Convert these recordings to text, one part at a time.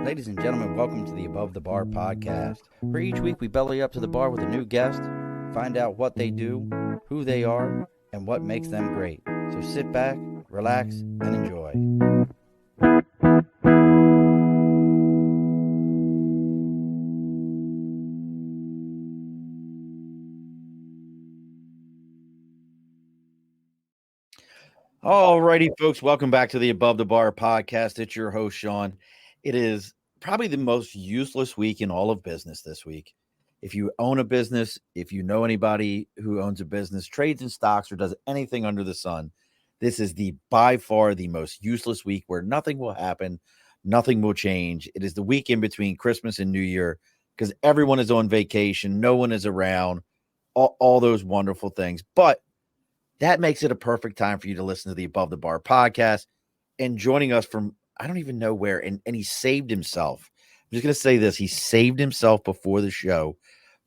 Ladies and gentlemen, welcome to the Above the Bar podcast, where each week we belly up to the bar with a new guest, find out what they do, who they are, and what makes them great. So sit back, relax, and enjoy. Alrighty, folks, welcome back to the Above the Bar podcast. It's your host, Sean. It is probably the most useless week in all of business this week. If you own a business, if you know anybody who owns a business, trades in stocks, or does anything under the sun, this is by far the most useless week where nothing will happen, nothing will change. It is the week in between Christmas and New Year because everyone is on vacation, no one is around, all those wonderful things. But that makes it a perfect time for you to listen to the Above the Bar podcast. And joining us from, I don't even know where, and he saved himself. I'm just going to say this. He saved himself before the show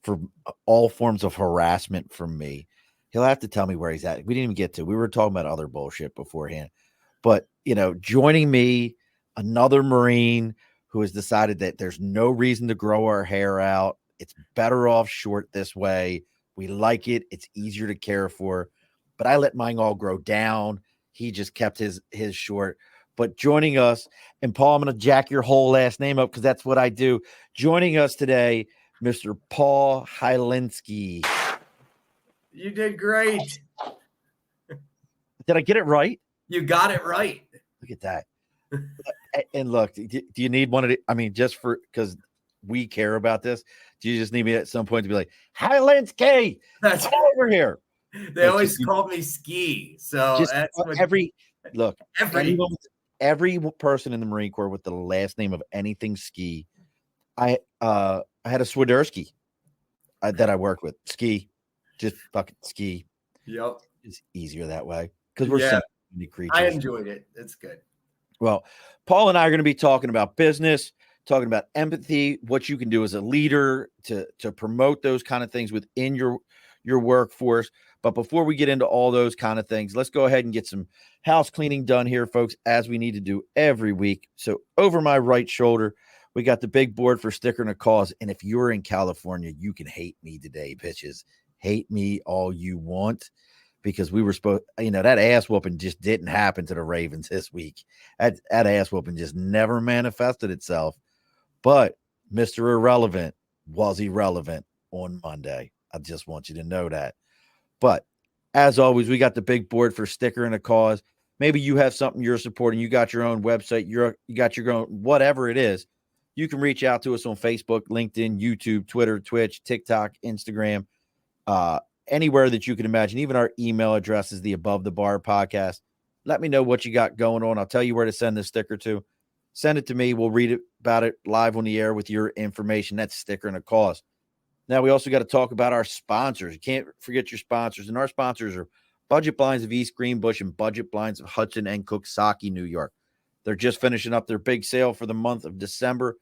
for all forms of harassment from me. He'll have to tell me where he's at. We didn't even get to. We were talking about other bullshit beforehand. But, joining me, another Marine who has decided that there's no reason to grow our hair out. It's better off short this way. We like it. It's easier to care for. But I let mine all grow down. He just kept his short. But joining us, and Paul, I'm going to jack your whole last name up because that's what I do. Joining us today, Mr. Paul Hylenski. You did great. Did I get it right? You got it right. Look at that. And look, do you need one of the, just because we care about this, do you just need me at some point to be like, Hylenski, come over here? They always called me Ski. So that's what, every person in the Marine Corps with the last name of anything Ski. I had a Swiderski that I worked with. Ski, just fucking Ski. Yep, it's easier that way because we're simple creatures. I enjoyed it. It's good. Well, Paul and I are going to be talking about business, talking about empathy, what you can do as a leader to promote those kind of things within your workforce. But before we get into all those kind of things, let's go ahead and get some house cleaning done here, folks, as we need to do every week. So over my right shoulder, we got the big board for sticker and a cause. And if you're in California, you can hate me today, bitches. Hate me all you want, because we were supposed, that ass whooping just didn't happen to the Ravens this week. That ass whooping just never manifested itself. But Mr. Irrelevant was irrelevant on Monday. I just want you to know that. But as always, we got the big board for sticker and a cause. Maybe you have something you're supporting. You got your own website. You got your own, whatever it is. You can reach out to us on Facebook, LinkedIn, YouTube, Twitter, Twitch, TikTok, Instagram, anywhere that you can imagine. Even our email address is the Above the Bar podcast. Let me know what you got going on. I'll tell you where to send the sticker to. Send it to me. We'll read about it live on the air with your information. That's sticker and a cause. Now, we also got to talk about our sponsors. You can't forget your sponsors. And our sponsors are Budget Blinds of East Greenbush and Budget Blinds of Hudson and Coxsackie, New York. They're just finishing up their big sale for the month of December,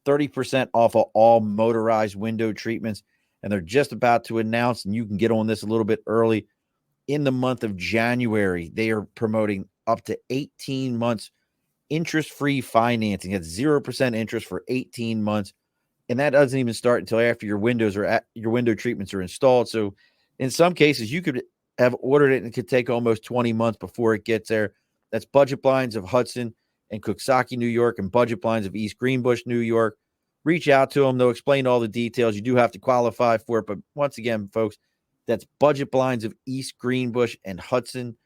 30% off of all motorized window treatments. And they're just about to announce, and you can get on this a little bit early, in the month of January, they are promoting up to 18 months interest-free financing. It's 0% interest for 18 months. And that doesn't even start until after your window treatments are installed. So in some cases, you could have ordered it and it could take almost 20 months before it gets there. That's Budget Blinds of Hudson and Coxsackie, New York, and Budget Blinds of East Greenbush, New York. Reach out to them. They'll explain all the details. You do have to qualify for it. But once again, folks, that's Budget Blinds of East Greenbush and Hudson,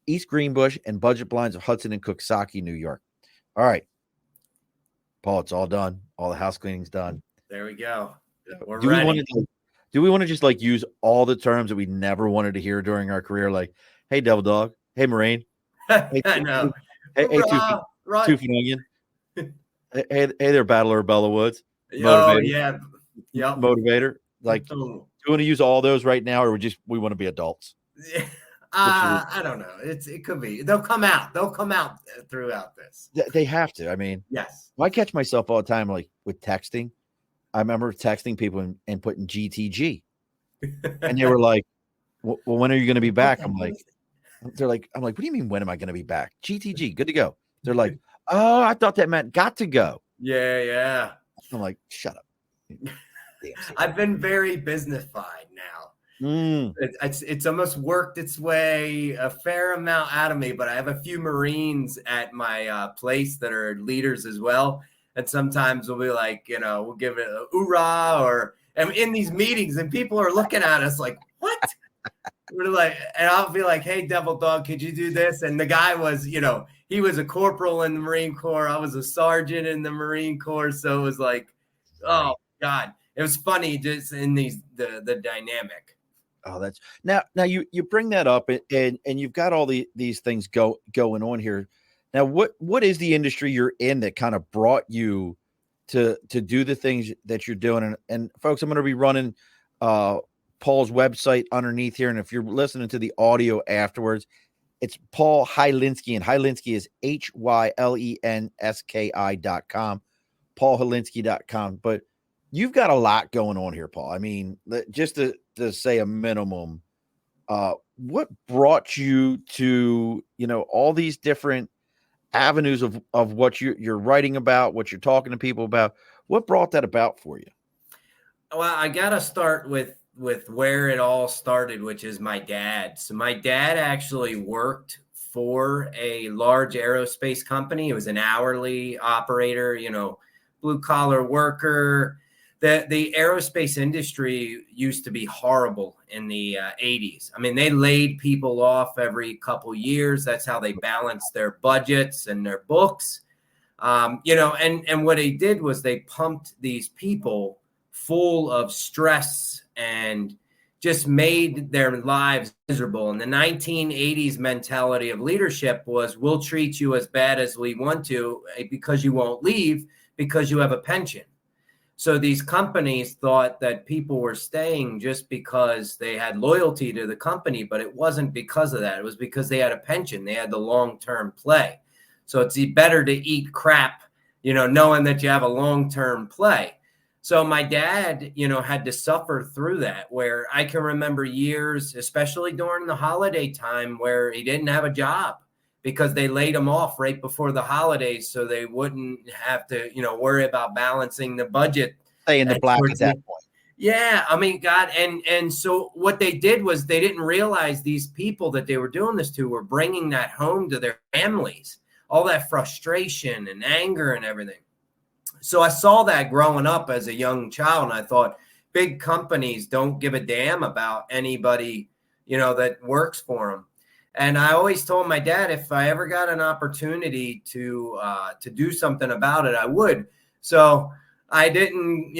East Greenbush and Budget Blinds of Hudson and Coxsackie, New York. All right. Paul, it's all done. All the house cleaning's done. There we go. Do we want to just like use all the terms that we never wanted to hear during our career? Like, hey, Devil Dog. Hey, Marine. Hey, I know. Hey, Two-Feet Onion. Hey there, Battler of Bella Woods. Oh, yeah. Yep. Motivator. Like, do you want to use all those right now, or we want to be adults? I don't know. It could be. They'll come out throughout this. They have to. Yes. I catch myself all the time, like with texting. I remember texting people and putting GTG, and they were like, "Well, when are you going to be back?" I'm like, "What do you mean? When am I going to be back?" GTG, good to go. They're like, "Oh, I thought that meant got to go." Yeah. I'm like, shut up. Damn I've been very businessified now. Mm. It's almost worked its way a fair amount out of me, but I have a few Marines at my place that are leaders as well. And sometimes we'll be like, we'll give it a hoorah, or and in these meetings, and people are looking at us like, what? We're like, and I'll be like, hey, devil dog, could you do this? And the guy was, he was a corporal in the Marine Corps. I was a sergeant in the Marine Corps. So it was like, oh God, it was funny just in the dynamic. Oh, that's now you bring that up, and you've got all these things going on here. Now, what is the industry you're in that kind of brought you to do the things that you're doing? And folks, I'm going to be running Paul's website underneath here, and if you're listening to the audio afterwards, it's Paul Hylenski, and Hylenski is HYLENSKI.com, paulhylenski.com. But you've got a lot going on here, Paul. I mean, just to say a minimum, what brought you to, all these different avenues of what you're writing about, what you're talking to people about? What brought that about for you? Well, I got to start with where it all started, which is my dad. So my dad actually worked for a large aerospace company. He was an hourly operator, blue collar worker. The aerospace industry used to be horrible in the 80s. I mean, they laid people off every couple years. That's how they balanced their budgets and their books. And what they did was they pumped these people full of stress and just made their lives miserable. And the 1980s mentality of leadership was, we'll treat you as bad as we want to because you won't leave, because you have a pension. So these companies thought that people were staying just because they had loyalty to the company, but it wasn't because of that. It was because they had a pension. They had the long-term play. So it's better to eat crap, knowing that you have a long-term play. So my dad, had to suffer through that, where I can remember years, especially during the holiday time, where he didn't have a job because they laid him off right before the holidays, so they wouldn't have to, worry about balancing the budget. Stay in the black at that point. Yeah, I mean, God, and so what they did was they didn't realize these people that they were doing this to were bringing that home to their families, all that frustration and anger and everything. So I saw that growing up as a young child, and I thought, big companies don't give a damn about anybody, that works for them. And I always told my dad, if I ever got an opportunity to do something about it, I would. So I didn't,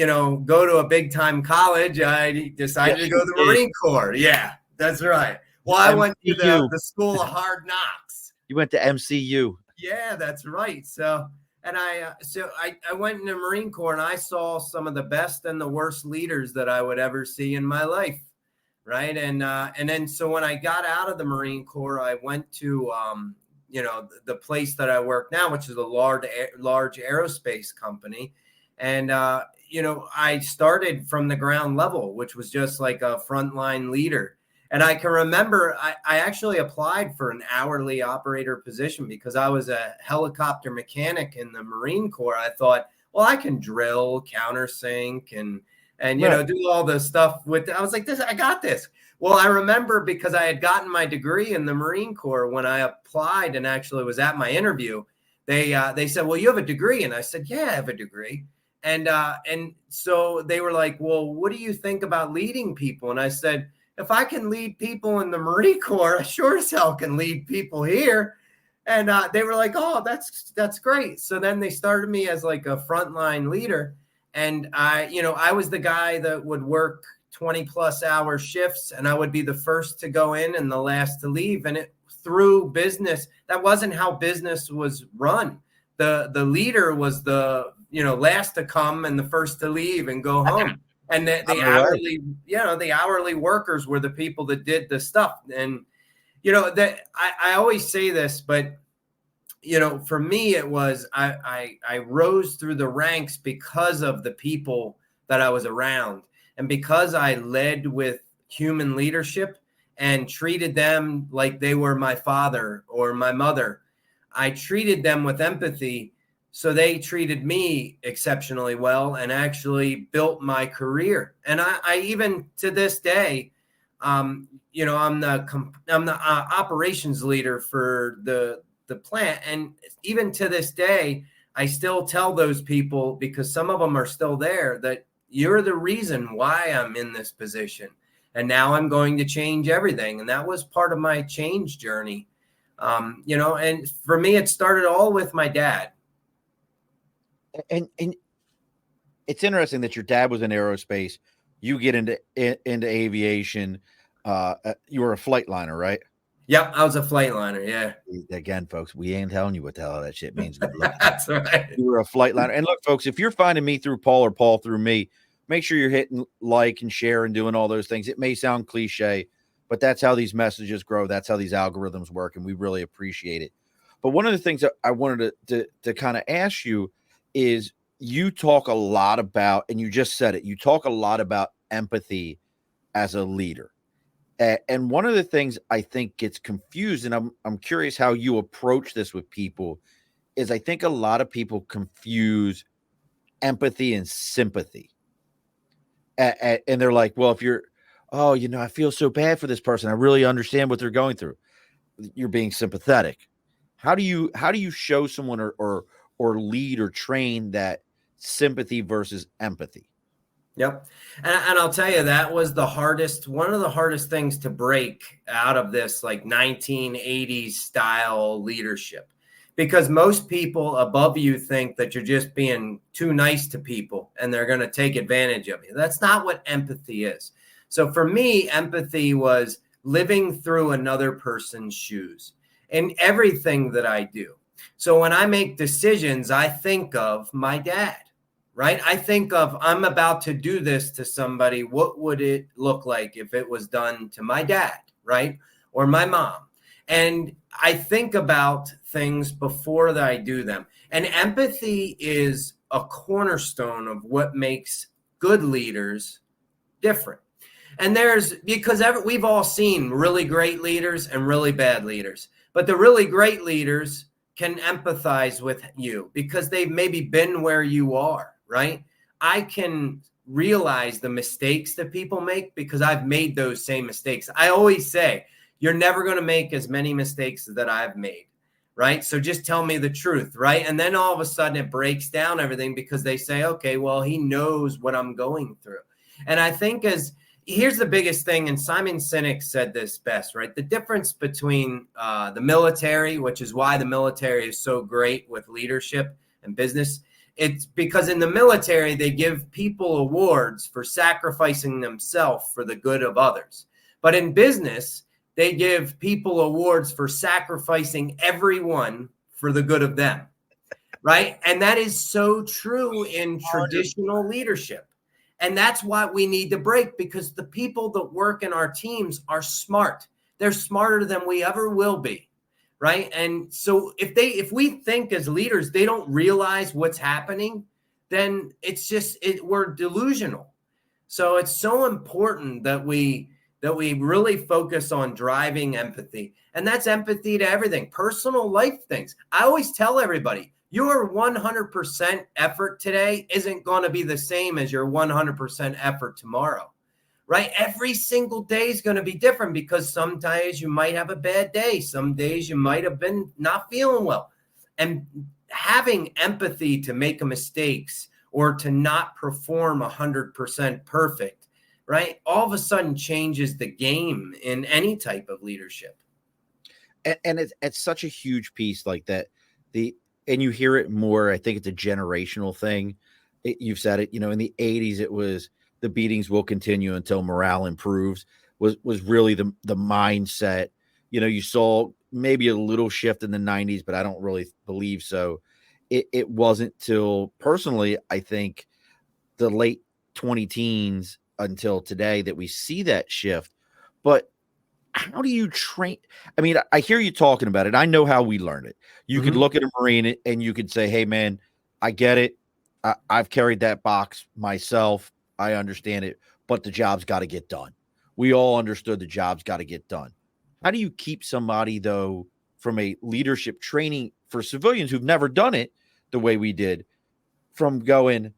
go to a big time college. I decided to go to the Marine Corps. Yeah, that's right. Well, I went to the School of Hard Knocks. You went to MCU. Yeah, that's right. So. And I went in the Marine Corps, and I saw some of the best and the worst leaders that I would ever see in my life, right? And then so when I got out of the Marine Corps, I went to the place that I work now, which is a large aerospace company, and I started from the ground level, which was just like a frontline leader. And I can remember I actually applied for an hourly operator position because I was a helicopter mechanic in the Marine Corps. I thought, well, I can drill, countersink, and do all the stuff with. I was like, I got this. Well, I remember because I had gotten my degree in the Marine Corps when I applied and actually was at my interview. They said, well, you have a degree, and I said, yeah, I have a degree. And so they were like, well, what do you think about leading people? And I said, if I can lead people in the Marine Corps, I sure as hell can lead people here. And they were like, oh, that's great. So then they started me as like a frontline leader. And I was the guy that would work 20 plus hour shifts, and I would be the first to go in and the last to leave. And through business, that wasn't how business was run. The leader was the, last to come and the first to leave and go home. And the hourly workers were the people that did the stuff. And, that I always say this, but, for me, it was, I rose through the ranks because of the people that I was around. And because I led with human leadership and treated them like they were my father or my mother, I treated them with empathy. So they treated me exceptionally well and actually built my career. And I even to this day, I'm the operations leader for the plant, and even to this day, I still tell those people, because some of them are still there, that you're the reason why I'm in this position, and now I'm going to change everything. And that was part of my change journey. And for me, it started all with my dad. And it's interesting that your dad was in aerospace. You get into aviation. You were a flight liner, right? Yep, I was a flight liner. Yeah. Again, folks, we ain't telling you what the hell that shit means. Good luck. That's right. You were a flight liner. And look, folks, if you're finding me through Paul or Paul through me, make sure you're hitting like and share and doing all those things. It may sound cliche, but that's how these messages grow. That's how these algorithms work, and we really appreciate it. But one of the things that I wanted to kind of ask you is, you talk a lot about, and you just said it, you talk a lot about empathy as a leader. And one of the things I think gets confused, and I'm curious how you approach this with people, is I think a lot of people confuse empathy and sympathy. And they're like, well, if you're, oh, I feel so bad for this person, I really understand what they're going through, you're being sympathetic. How do you show someone or lead or train that sympathy versus empathy? Yep. And I'll tell you, that was one of the hardest things to break out of this, like 1980s style leadership, because most people above you think that you're just being too nice to people and they're going to take advantage of you. That's not what empathy is. So for me, empathy was living through another person's shoes in everything that I do. So when I make decisions, I think of my dad. Right? I think of, I'm about to do this to somebody. What would it look like if it was done to my dad, right? Or my mom? And I think about things before that I do them. And empathy is a cornerstone of what makes good leaders different. And because we've all seen really great leaders and really bad leaders, but the really great leaders can empathize with you because they've maybe been where you are. Right? I can realize the mistakes that people make because I've made those same mistakes. I always say, you're never going to make as many mistakes that I've made. Right? So just tell me the truth. Right? And then all of a sudden it breaks down everything because they say, okay, well, he knows what I'm going through. And I think here's the biggest thing. And Simon Sinek said this best, right? The difference between the military, which is why the military is so great with leadership and business. It's because in the military, they give people awards for sacrificing themselves for the good of others. But in business, they give people awards for sacrificing everyone for the good of them. Right? And that is so true in traditional leadership. And that's why we need to break, because the people that work in our teams are smart. They're smarter than we ever will be. Right. And so if we think as leaders, they don't realize what's happening, then we're delusional. So it's so important that we really focus on driving empathy. And that's empathy to everything, personal life things. I always tell everybody, your 100% effort today isn't going to be the same as your 100% effort tomorrow. Right? Every single day is going to be different because some days you might have a bad day. Some days you might have been not feeling well. And having empathy to make mistakes or to not perform 100% perfect, right? All of a sudden changes the game in any type of leadership. And it's such a huge piece like that. And you hear it more. I think it's a generational thing. You've said it, in the 80s, it was, the beatings will continue until morale improves, was really the mindset. You saw maybe a little shift in the 90s, but I don't really believe so. It wasn't till, personally, I think, the late 20 teens until today that we see that shift. But how do you train? I mean, I hear you talking about it. I know how we learn it. You could look at a Marine and you could say, hey, man, I get it. I've carried that box myself. I understand it, but the job's got to get done. We all understood the job's got to get done. How do you keep somebody, though, from a leadership training for civilians who've never done it, the way we did, from going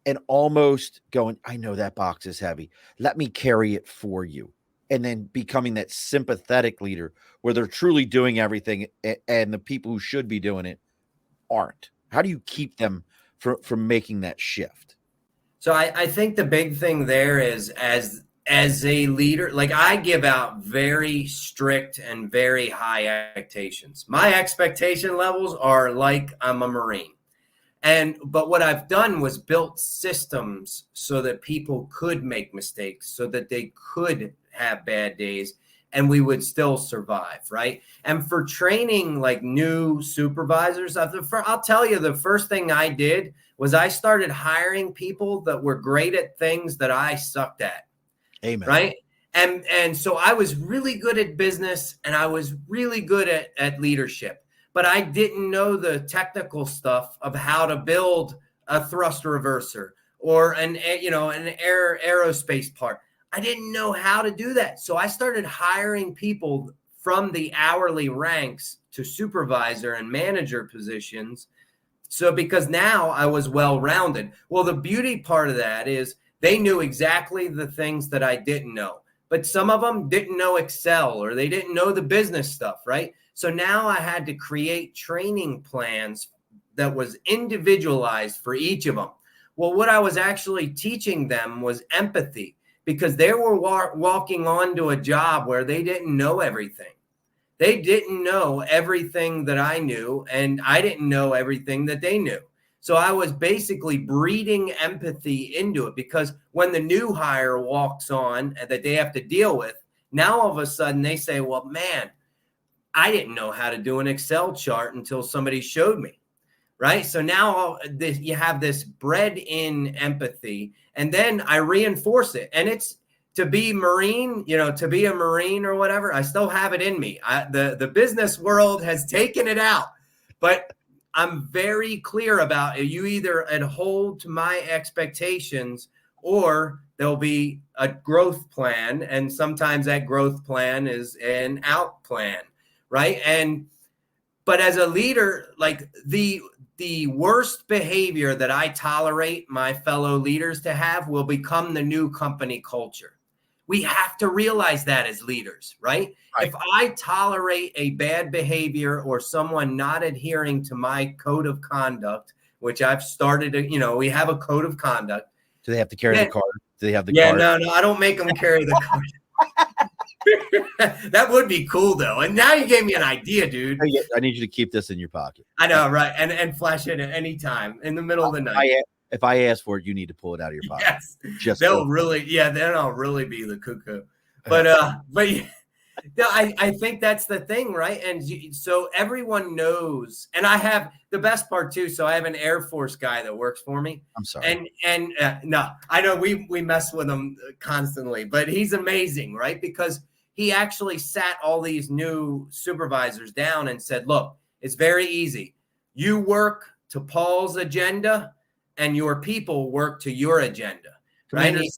and almost going, I know that box is heavy. Let me carry it for you. And then becoming that sympathetic leader where they're truly doing everything and the people who should be doing it aren't. How do you keep them from making that shift? So I think the big thing there is as a leader, like I give out very strict and very high expectations. My expectation levels are like I'm a Marine. But what I've done was built systems so that people could make mistakes, so that they could have bad days and we would still survive, right? And for training like new supervisors, I'll tell you, the first thing I did was I started hiring people that were great at things that I sucked at. Amen. Right. And so I was really good at business and I was really good at leadership, but I didn't know the technical stuff of how to build a thrust reverser or an aerospace part. I didn't know how to do that. So I started hiring people from the hourly ranks to supervisor and manager positions. So because now I was well-rounded. Well, the beauty part of that is they knew exactly the things that I didn't know, but some of them didn't know Excel or they didn't know the business stuff, right? So now I had to create training plans that was individualized for each of them. Well, what I was actually teaching them was empathy, because they were walking onto a job where they didn't know everything. They didn't know everything that I knew, and I didn't know everything that they knew. So I was basically breeding empathy into it, because when the new hire walks on that they have to deal with, now all of a sudden they say, well, man, I didn't know how to do an Excel chart until somebody showed me. Right. So now you have this bred in empathy, and then I reinforce it. And it's to be Marine, to be a Marine or whatever. I still have it in me. The business world has taken it out, but I'm very clear about it. You either adhere to my expectations or there'll be a growth plan. And sometimes that growth plan is an out plan. Right. But as a leader, like the worst behavior that I tolerate my fellow leaders to have will become the new company culture. We have to realize that as leaders, right? If I tolerate a bad behavior or someone not adhering to my code of conduct, which I've started, we have a code of conduct. Do they have to carry the card? Do they have the card? Yeah, no, I don't make them carry the card. That would be cool though. And now you gave me an idea, dude. I need you to keep this in your pocket. I know, right? And flash it at any time in the middle of the night. If I ask for it, you need to pull it out of your pocket. Yes, then I'll really be the cuckoo. But no, I think that's the thing, right? And so everyone knows, and I have the best part too. So I have an Air Force guy that works for me. I'm sorry. And no, I know we mess with him constantly, but he's amazing, right? Because he actually sat all these new supervisors down and said, look, it's very easy. You work to Paul's agenda and your people work to your agenda. Right. And he's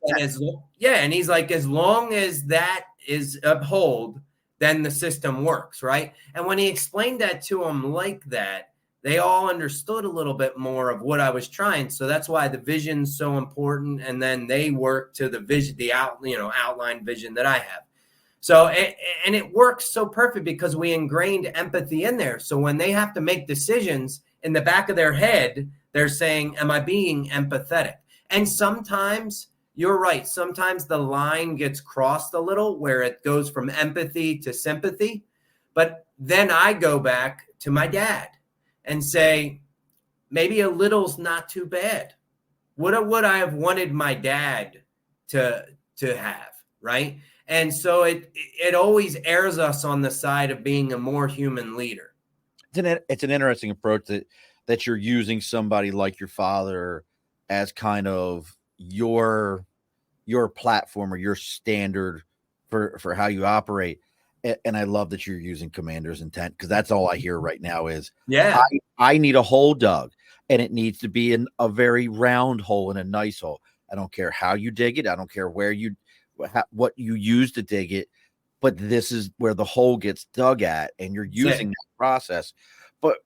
like, as long as that is upheld, then the system works. Right. And when he explained that to them like that, they all understood a little bit more of what I was trying. So that's why the vision's so important. And then they work to the vision, outline vision that I have. So, and it works so perfect because we ingrained empathy in there. So when they have to make decisions in the back of their head, they're saying, am I being empathetic? And sometimes you're right. Sometimes the line gets crossed a little where it goes from empathy to sympathy. But then I go back to my dad and say, maybe a little's not too bad. What would I have wanted my dad to have, right? And so it always airs us on the side of being a more human leader. It's an interesting approach that you're using somebody like your father as kind of your platform or your standard for how you operate. And I love that you're using commander's intent, because that's all I hear right now is, I need a hole dug, and it needs to be in a very round hole and a nice hole. I don't care how you dig it. I don't care what you use to dig it, but this is where the hole gets dug at, and you're using that process. But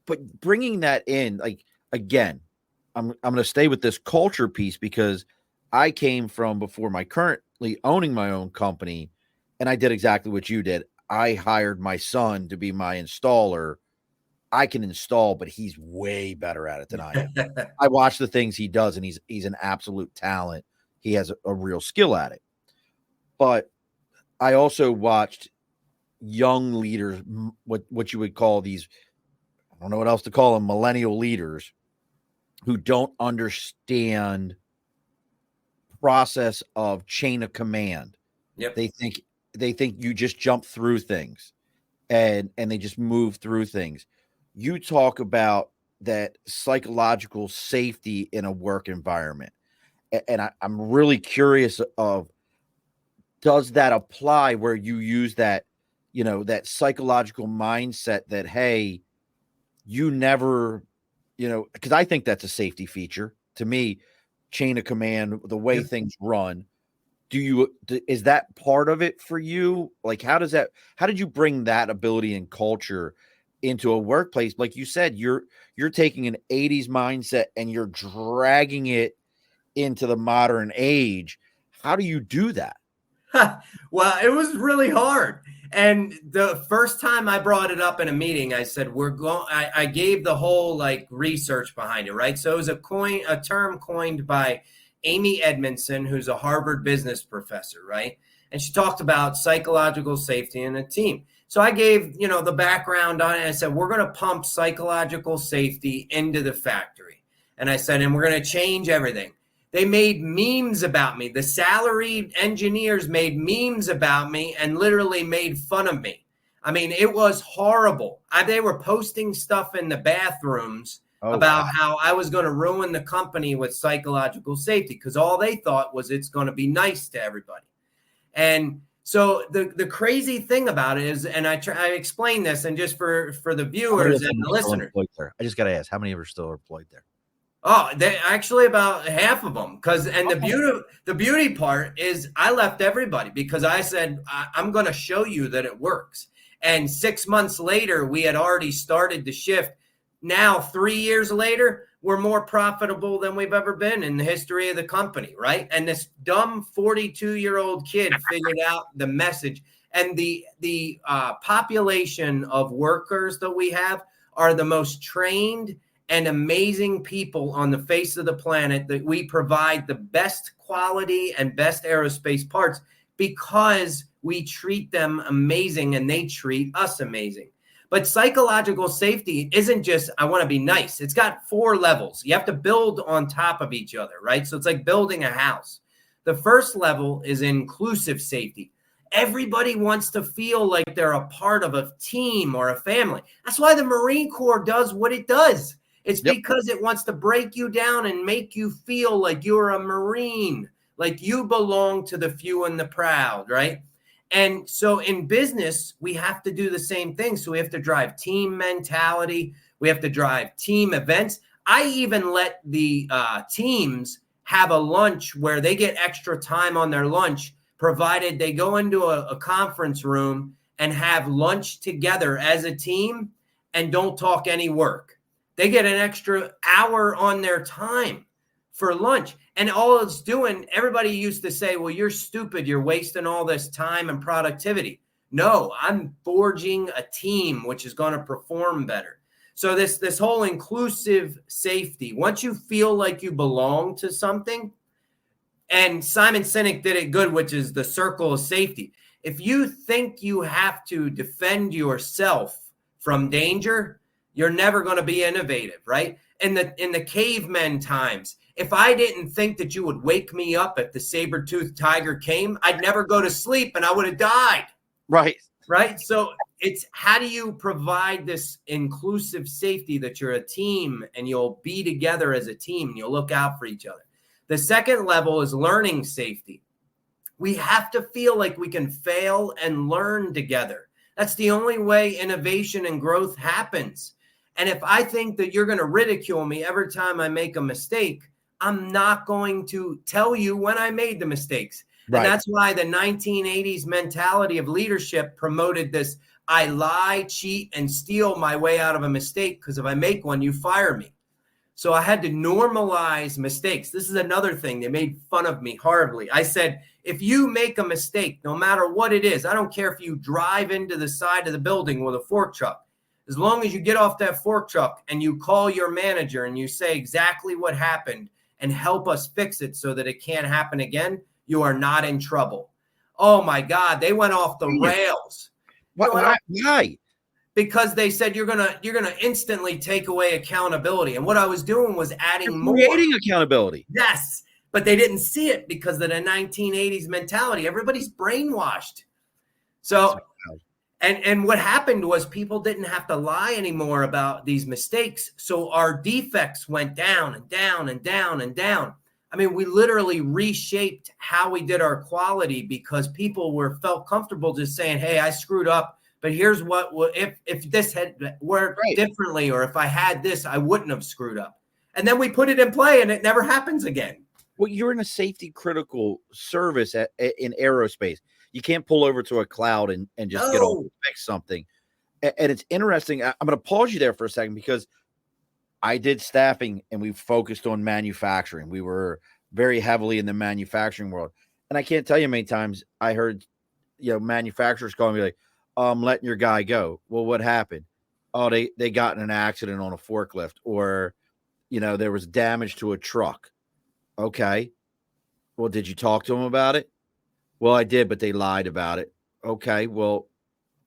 but bringing that in, like, again, I'm going to stay with this culture piece because I came from before my currently owning my own company, and I did exactly what you did. I hired my son to be my installer. I can install, but he's way better at it than I am. I watch the things he does, and he's an absolute talent. He has a real skill at it. But I also watched young leaders, what you would call these, I don't know what else to call them, millennial leaders who don't understand process of chain of command. Yep. They think you just jump through things and they just move through things. You talk about that psychological safety in a work environment. And I'm really curious of, does that apply where you use that, that psychological mindset that, hey, you never, because I think that's a safety feature to me, chain of command, the way Yep. things run. Is that part of it for you? Like, how did you bring that ability and culture into a workplace? Like you said, you're taking an 80s mindset and you're dragging it into the modern age. How do you do that? Well, it was really hard. And the first time I brought it up in a meeting, I said, I gave the whole like research behind it, right? So it was a term coined by Amy Edmondson, who's a Harvard business professor, right? And she talked about psychological safety in a team. So I gave, the background on it. I said, we're going to pump psychological safety into the factory. And I said, and we're going to change everything. They made memes about me. The salaried engineers made memes about me and literally made fun of me. I mean, it was horrible. They were posting stuff in the bathrooms about how I was going to ruin the company with psychological safety because all they thought was it's going to be nice to everybody. And so the crazy thing about it is, and I explain this, and just for the viewers and the listeners. I just got to ask, how many of them are still employed there? Oh, they actually about half of them. The beauty part is I left everybody because I said, I'm going to show you that it works. And 6 months later, we had already started the shift. Now, 3 years later, we're more profitable than we've ever been in the history of the company, right? And this dumb 42-year-old kid figured out the message. And the population of workers that we have are the most trained and amazing people on the face of the planet, that we provide the best quality and best aerospace parts because we treat them amazing and they treat us amazing. But psychological safety isn't just, I want to be nice. It's got 4 levels. You have to build on top of each other, right? So it's like building a house. The first level is inclusive safety. Everybody wants to feel like they're a part of a team or a family. That's why the Marine Corps does what it does. It's because it wants to break you down and make you feel like you're a Marine, like you belong to the few and the proud, right? And so in business, we have to do the same thing. So we have to drive team mentality. We have to drive team events. I even let the teams have a lunch where they get extra time on their lunch, provided they go into a conference room and have lunch together as a team and don't talk any work. They get an extra hour on their time for lunch. And all it's doing, everybody used to say, well, you're stupid. You're wasting all this time and productivity. No, I'm forging a team which is going to perform better. So this whole inclusive safety, once you feel like you belong to something, and Simon Sinek did it good, which is the circle of safety. If you think you have to defend yourself from danger, you're never going to be innovative, right? In the cavemen times, if I didn't think that you would wake me up if the saber-toothed tiger came, I'd never go to sleep and I would have died. Right. Right. So it's, how do you provide this inclusive safety that you're a team and you'll be together as a team and you'll look out for each other? The second level is learning safety. We have to feel like we can fail and learn together. That's the only way innovation and growth happens. And if I think that you're going to ridicule me every time I make a mistake, I'm not going to tell you when I made the mistakes. Right. And that's why the 1980s mentality of leadership promoted this I lie, cheat, and steal my way out of a mistake, because if I make one, you fire me. So I had to normalize mistakes. This is another thing. They made fun of me horribly. I said, if you make a mistake, no matter what it is, I don't care if you drive into the side of the building with a fork truck, as long as you get off that fork truck and you call your manager and you say exactly what happened and help us fix it so that it can't happen again, you are not in trouble. Oh my God, they went off the rails. Why? Because they said you're gonna instantly take away accountability. And what I was doing was adding more. Creating accountability. Yes, but they didn't see it because of the 1980s mentality. Everybody's brainwashed. So, and what happened was people didn't have to lie anymore about these mistakes. So our defects went down and down and down and down. I mean, we literally reshaped how we did our quality because people felt comfortable just saying, hey, I screwed up. But here's what, if this had worked differently, or if I had this, I wouldn't have screwed up. And then we put it in play and it never happens again. Well, you're in a safety critical service in aerospace. You can't pull over to a cloud and just get on and fix something. And it's interesting. I'm going to pause you there for a second because I did staffing and we focused on manufacturing. We were very heavily in the manufacturing world. And I can't tell you how many times I heard, manufacturers calling me like, I'm letting your guy go. Well, what happened? Oh, they got in an accident on a forklift, or, there was damage to a truck. Okay. Well, did you talk to them about it? Well, I did, but they lied about it. Okay. Well,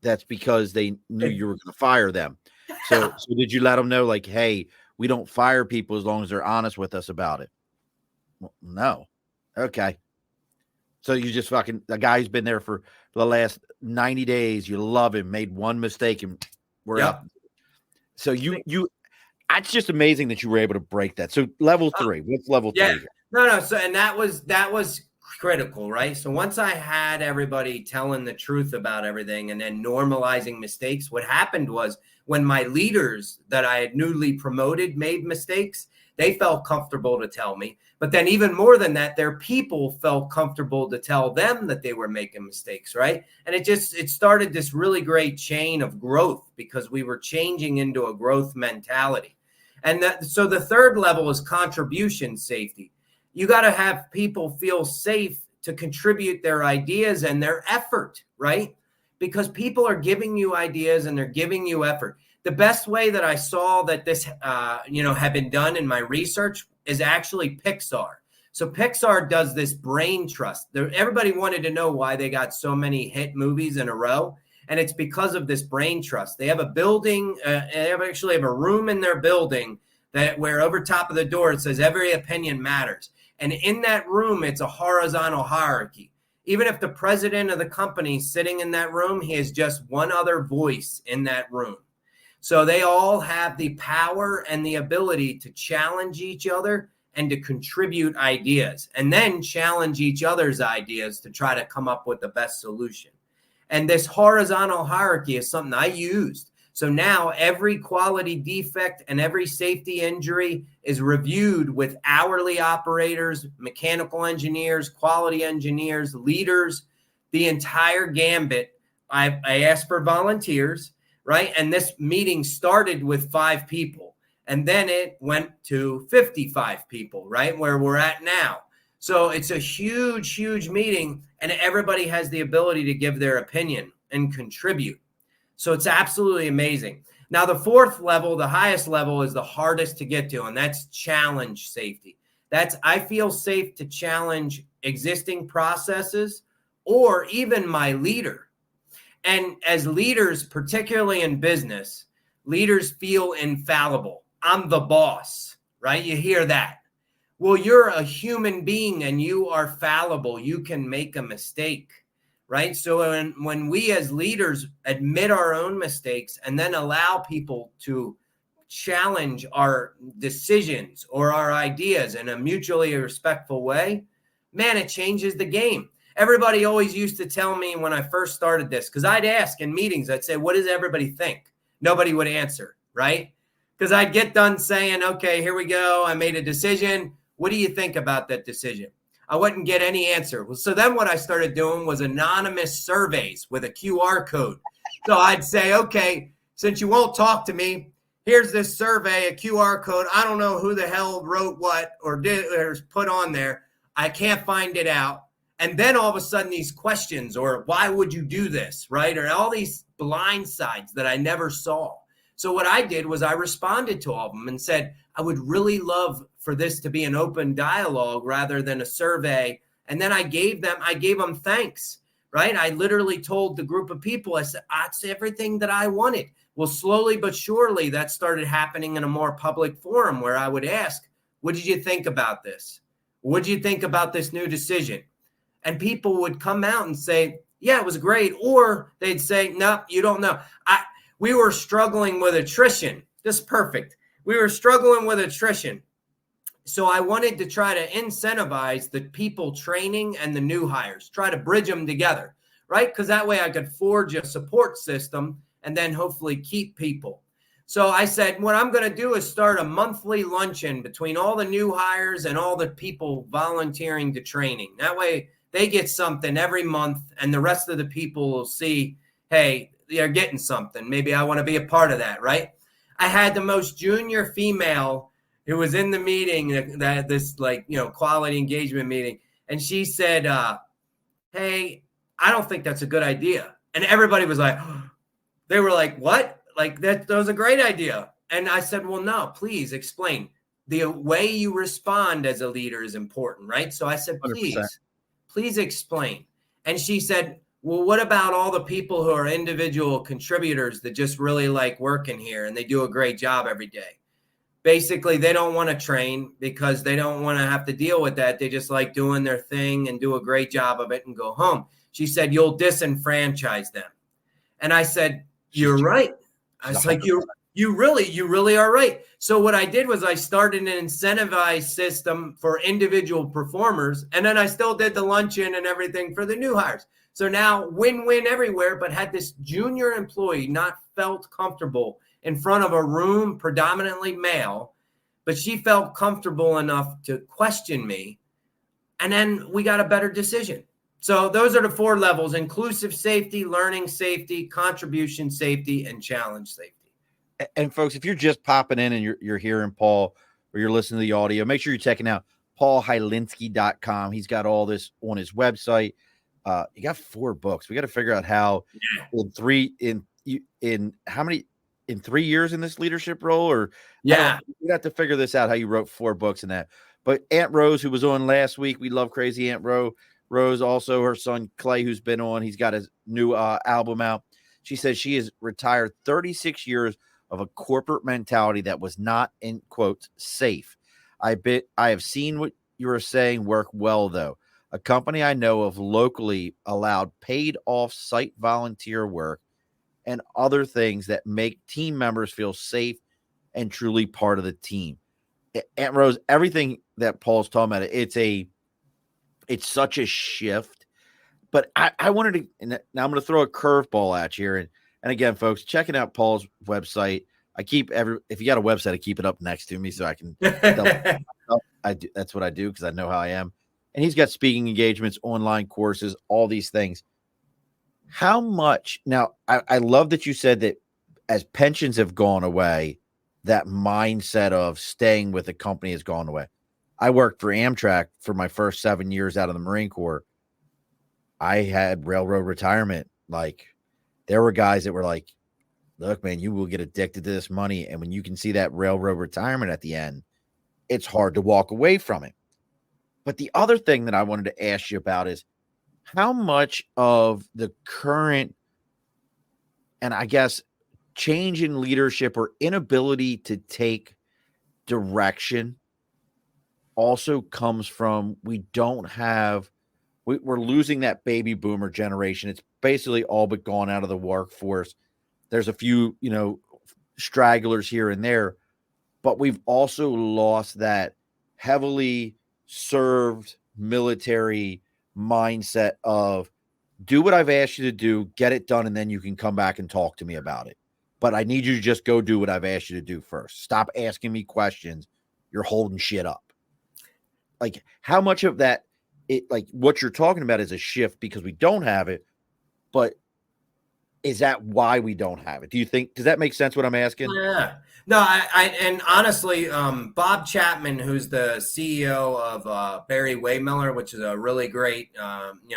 that's because they knew you were going to fire them. So did you let them know, like, hey, we don't fire people as long as they're honest with us about it? Well, no. Okay. So you just a guy who's been there for the last 90 days. You love him, made one mistake, and we're up. So it's just amazing that you were able to break that. So level 3, what's level 3? No. So, and that was critical, right? So once I had everybody telling the truth about everything and then normalizing mistakes, what happened was when my leaders that I had newly promoted made mistakes, they felt comfortable to tell me. But then even more than that, their people felt comfortable to tell them that they were making mistakes, right? And it started this really great chain of growth because we were changing into a growth mentality. And so the third level is contribution safety. You got to have people feel safe to contribute their ideas and their effort, right? Because people are giving you ideas and they're giving you effort. The best way that I saw that this, had been done in my research is actually Pixar. So Pixar does this brain trust. Everybody wanted to know why they got so many hit movies in a row. And it's because of this brain trust. They have a building, they actually have a room in their building where over top of the door, it says every opinion matters. And in that room, it's a horizontal hierarchy. Even if the president of the company is sitting in that room, he has just one other voice in that room. So they all have the power and the ability to challenge each other and to contribute ideas, and then challenge each other's ideas to try to come up with the best solution. And this horizontal hierarchy is something I used. So now every quality defect and every safety injury is reviewed with hourly operators, mechanical engineers, quality engineers, leaders, the entire gambit. I asked for volunteers, right? And this meeting started with 5 people, and then it went to 55 people, right? Where we're at now. So it's a huge, huge meeting, and everybody has the ability to give their opinion and contribute. So it's absolutely amazing. Now, the fourth level, the highest level, is the hardest to get to, and that's challenge safety. I feel safe to challenge existing processes or even my leader. And as leaders, particularly in business, leaders feel infallible. I'm the boss, right? You hear that. Well, you're a human being and you are fallible. You can make a mistake, right? So when we as leaders admit our own mistakes and then allow people to challenge our decisions or our ideas in a mutually respectful way, man, it changes the game. Everybody always used to tell me when I first started this, because I'd ask in meetings, I'd say, what does everybody think? Nobody would answer, right? Because I'd get done saying, okay, here we go. I made a decision. What do you think about that decision? I wouldn't get any answer. So then what I started doing was anonymous surveys with a QR code. So I'd say, okay, since you won't talk to me, here's this survey, a QR code. I don't know who the hell wrote what or did or put on there. I can't find it out. And then all of a sudden these questions, or why would you do this, right? Or all these blind sides that I never saw. So what I did was I responded to all of them and said, I would really love for this to be an open dialogue rather than a survey. And then I gave them thanks, right? I literally told the group of people, I said, that's everything that I wanted. Well, slowly but surely that started happening in a more public forum where I would ask, what did you think about this? What did you think about this new decision? And people would come out and say, yeah, it was great. Or they'd say, no, you don't know. We were struggling with attrition. Just perfect. We were struggling with attrition. So I wanted to try to incentivize the people training and the new hires, try to bridge them together, right? Because that way I could forge a support system and then hopefully keep people. So I said, what I'm going to do is start a monthly luncheon between all the new hires and all the people volunteering to training. That way they get something every month and the rest of the people will see, hey, they're getting something. Maybe I want to be a part of that, right? I had the most junior female who was in the meeting, this quality engagement meeting. And she said, hey, I don't think that's a good idea. And everybody was like, they were like, what? Like that was a great idea. And I said, well, no, please explain. The way you respond as a leader is important, right? So I said, 100%. please explain. And she said, well, what about all the people who are individual contributors that just really like working here and they do a great job every day? Basically, they don't want to train because they don't want to have to deal with that. They just like doing their thing and do a great job of it and go home. She said, you'll disenfranchise them. And I said, you're right. I was like, you really are right. So what I did was I started an incentivized system for individual performers. And then I still did the luncheon and everything for the new hires. So now win-win everywhere, but had this junior employee not felt comfortable in front of a room predominantly male, but she felt comfortable enough to question me. And then we got a better decision. So those are the 4 levels: inclusive safety, learning safety, contribution safety, and challenge safety. And folks, if you're just popping in and you're hearing Paul or you're listening to the audio, make sure you're checking out paulhylenski.com. He's got all this on his website. You got 4 books. We got to figure out how in 3 years in this leadership role, or we have to figure this out, how you wrote 4 books in that. But Aunt Rose, who was on last week, we love crazy Aunt Rose, also her son Clay, who's been on, he's got his new album out. She says she has retired 36 years of a corporate mentality that was not, in quotes, safe. I have seen what you were saying work well, though. A company I know of locally allowed paid off-site volunteer work and other things that make team members feel safe and truly part of the team. Aunt Rose, everything that Paul's talking about, it's such a shift. But I wanted to, and now I'm going to throw a curveball at you here. And again, folks, checking out Paul's website. I keep if you got a website, I keep it up next to me so I can. I do. That's what I do because I know how I am. And he's got speaking engagements, online courses, all these things. How much now? I love that you said that as pensions have gone away, that mindset of staying with a company has gone away. I worked for Amtrak for my first 7 years out of the Marine Corps. I had railroad retirement. Like, there were guys that were like, look, man, you will get addicted to this money. And when you can see that railroad retirement at the end, it's hard to walk away from it. But the other thing that I wanted to ask you about is how much of the current, and I guess, change in leadership or inability to take direction also comes from we're losing that baby boomer generation. It's basically all but gone out of the workforce. There's a few, stragglers here and there, but we've also lost that heavily served military mindset of do what I've asked you to do, get it done, and then you can come back and talk to me about it. But I need you to just go do what I've asked you to do first. Stop asking me questions. You're holding shit up. Like, how much of that, what you're talking about is a shift because we don't have it, but Is that why we don't have it? Do you think, does that make sense what I'm asking? Yeah. No, and honestly, Bob Chapman, who's the CEO of Barry Waymiller, which is a really great,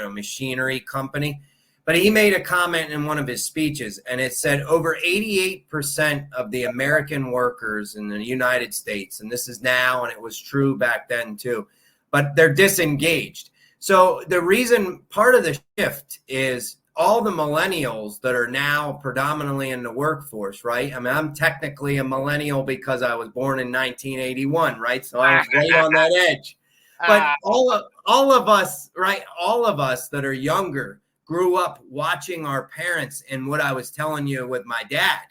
machinery company, but he made a comment in one of his speeches, and it said over 88% of the American workers in the United States, and this is now, and it was true back then too, but they're disengaged. So the reason, part of the shift is all the millennials that are now predominantly in the workforce, right? I mean, I'm technically a millennial because I was born in 1981, right? So I was right on that edge. But all of us, right? All of us that are younger grew up watching our parents, and what I was telling you with my dad,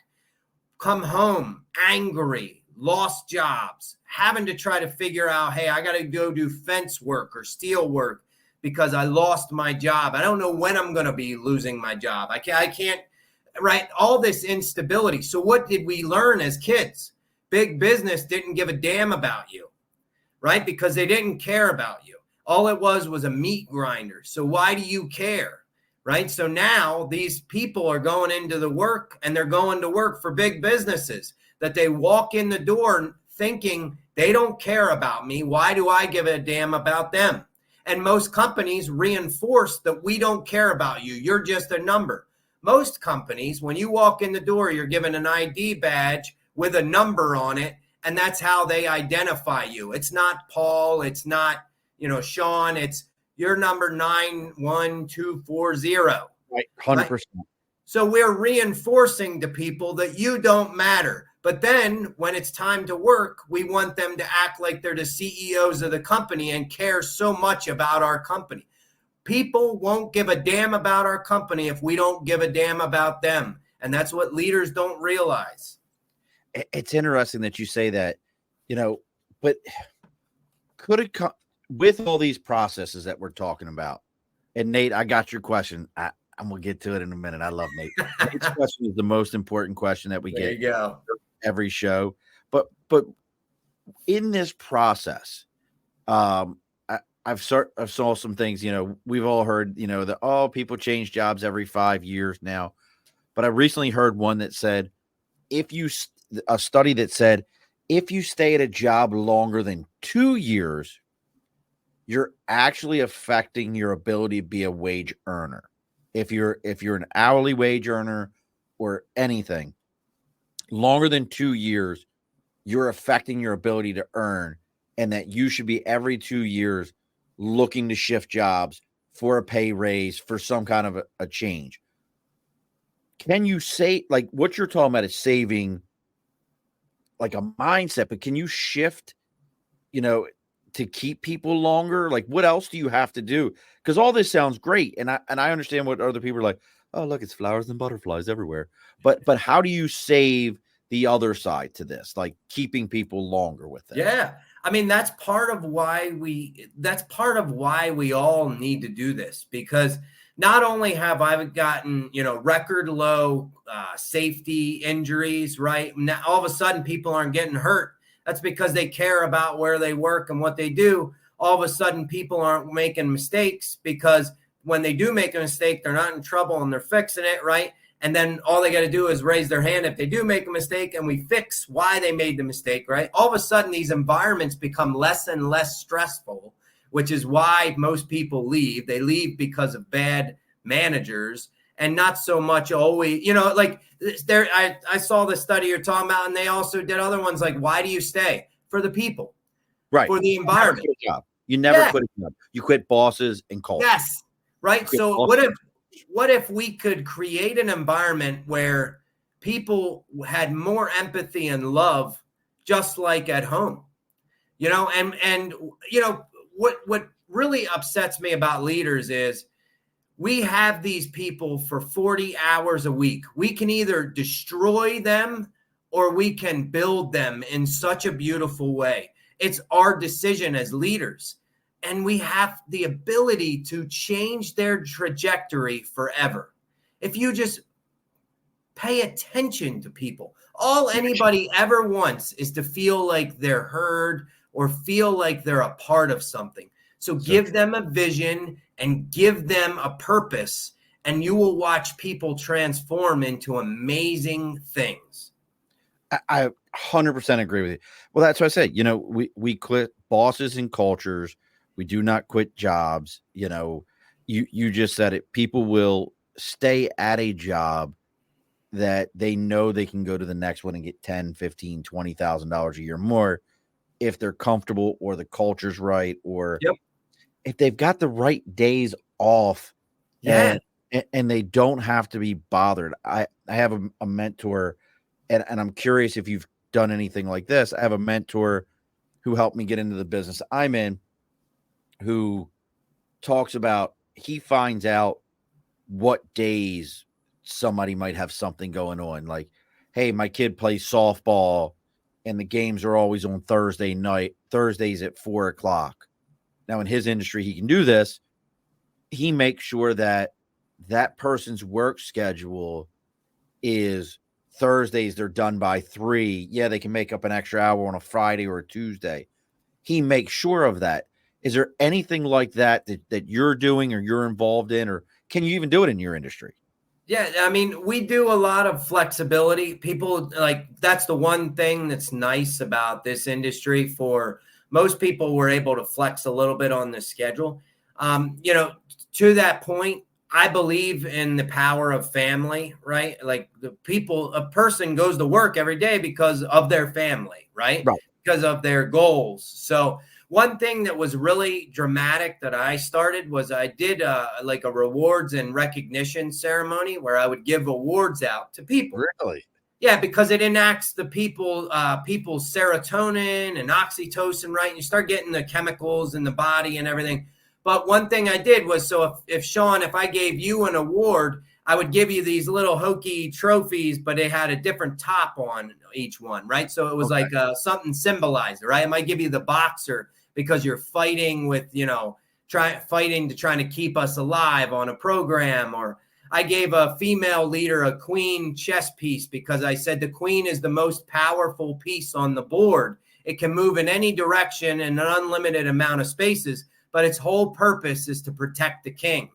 come home angry, lost jobs, having to try to figure out, hey, I got to go do fence work or steel work because I lost my job. I don't know when I'm going to be losing my job. I can't, right? All this instability. So what did we learn as kids? Big business didn't give a damn about you, right? Because they didn't care about you. All it was a meat grinder. So why do you care? Right? So now these people are going into the work, and they're going to work for big businesses that they walk in the door thinking they don't care about me. Why do I give a damn about them? And most companies reinforce that we don't care about you. You're just a number. Most companies, when you walk in the door, you're given an ID badge with a number on it, and that's how they identify you. It's not Paul. It's not, Sean. It's your number 91240. Right, 100%. Right? So we're reinforcing to people that you don't matter. But then when it's time to work, we want them to act like they're the CEOs of the company and care so much about our company. People won't give a damn about our company if we don't give a damn about them. And that's what leaders don't realize. It's interesting that you say that, but could it come with all these processes that we're talking about? And Nate, I got your question. I'm going to get to it in a minute. I love Nate. Nate's question is the most important question that we There get you go. every show. But in this process, I've saw some things, we've all heard, that, people change jobs every 5 years now. But I recently heard one that said, a study that said, if you stay at a job longer than 2 years, you're actually affecting your ability to be a wage earner. If you're an hourly wage earner or anything, longer than 2 years, you're affecting your ability to earn, and that you should be every 2 years looking to shift jobs for a pay raise, for some kind of a change. Can you say, like, what you're talking about is saving like a mindset, but can you shift, to keep people longer? Like, what else do you have to do? Because all this sounds great, and I understand what other people are like. Oh, look, it's flowers and butterflies everywhere. But how do you save the other side to this, like keeping people longer with it? Yeah, I mean, that's part of why we all need to do this, because not only have I gotten record low safety injuries, right? Now all of a sudden people aren't getting hurt. That's because they care about where they work and what they do. All of a sudden people aren't making mistakes, because when they do make a mistake, they're not in trouble and they're fixing it, right? And then all they got to do is raise their hand if they do make a mistake, and we fix why they made the mistake, right? All of a sudden, these environments become less and less stressful, which is why most people leave. They leave because of bad managers, and not so much always, like there. I saw the study you're talking about, and they also did other ones like, why do you stay? For the people, right? For the environment. You never quit a job. You quit bosses and culture. Yes, right. So what if we could create an environment where people had more empathy and love, just like at home, and what really upsets me about leaders is we have these people for 40 hours a week. We can either destroy them or we can build them in such a beautiful way. It's our decision as leaders. And we have the ability to change their trajectory forever. If you just pay attention to people, all anybody ever wants is to feel like they're heard or feel like they're a part of something. So give them a vision and give them a purpose, and you will watch people transform into amazing things. I 100% agree with you. Well, that's what I say. We quit bosses and cultures. We do not quit jobs. You just said it. People will stay at a job that they know they can go to the next one and get 10, 15, $20,000 a year more if they're comfortable or the culture's right, or Yep. if they've got the right days off, Yeah. and they don't have to be bothered. I have a mentor, and I'm curious if you've done anything like this. I have a mentor who helped me get into the business I'm in, who talks about, he finds out what days somebody might have something going on. Like, hey, my kid plays softball and the games are always on Thursdays at 4:00. Now, in his industry, he can do this. He makes sure that that person's work schedule is Thursdays, they're done by 3. Yeah, they can make up an extra hour on a Friday or a Tuesday. He makes sure of that. Is there anything like that you're doing or you're involved in, or can you even do it in your industry? Yeah, I mean, we do a lot of flexibility. People, like, that's the one thing that's nice about this industry. For most people, we're able to flex a little bit on the schedule. To that point, I believe in the power of family, right? Like, a person goes to work every day because of their family, right? Right. Because of their goals. So one thing that was really dramatic that I started was I did like a rewards and recognition ceremony where I would give awards out to people. Really? Yeah, because it enacts the people's serotonin and oxytocin, right? And you start getting the chemicals in the body and everything. But one thing I did was, so if Sean, if I gave you an award, I would give you these little hokey trophies, but they had a different top on each one, right? So it was Okay. like something symbolized, right? I might give you the boxer because you're fighting with, trying to keep us alive on a program. Or I gave a female leader a queen chess piece because I said the queen is the most powerful piece on the board. It can move in any direction in an unlimited amount of spaces, but its whole purpose is to protect the king.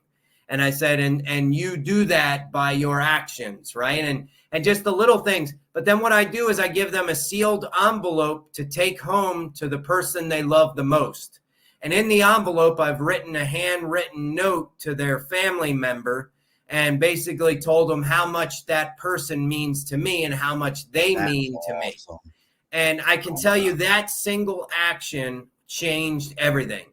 And I said, and you do that by your actions, right? And just the little things. But then what I do is I give them a sealed envelope to take home to the person they love the most. And in the envelope, I've written a handwritten note to their family member and basically told them how much that person means to me and how much they mean to me. And I can tell you that single action changed everything.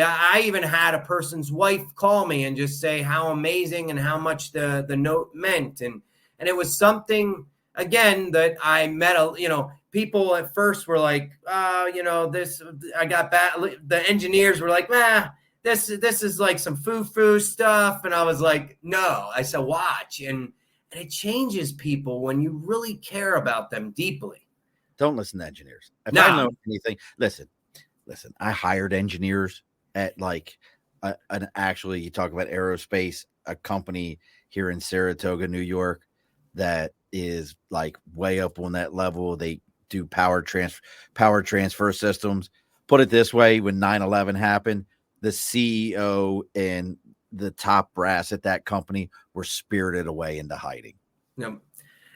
I even had a person's wife call me and just say how amazing and how much the note meant. And it was something, again, that I met, people at first were like, this, I got bad. The engineers were like, this is like some foo-foo stuff. And I was like, no, I said, watch. And it changes people when you really care about them deeply. Don't listen to engineers. If I know anything, listen, I hired engineers at actually, you talk about aerospace, a company here in Saratoga, New York, that is like way up on that level. They do power transfer systems. Put it this way, when 9/11 happened, the CEO and the top brass at that company were spirited away into hiding. No.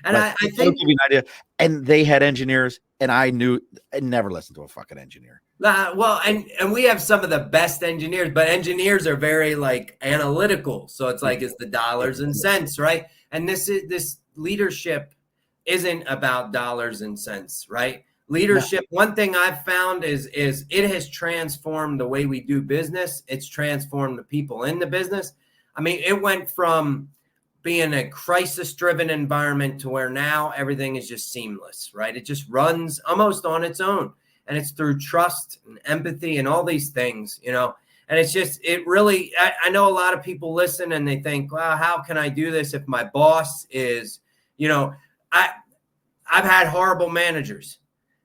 And I think, give you an idea. And they had engineers, and I never listened to a fucking engineer. Well, and we have some of the best engineers, but engineers are very like analytical. So it's like, it's the dollars and cents, right? And this leadership isn't about dollars and cents, right? Leadership, one thing I've found is it has transformed the way we do business. It's transformed the people in the business. I mean, it went from being a crisis-driven environment to where now everything is just seamless, right? It just runs almost on its own. And it's through trust and empathy and all these things, and it's just, it really, I know a lot of people listen and they think, well, how can I do this if my boss is, I've had horrible managers,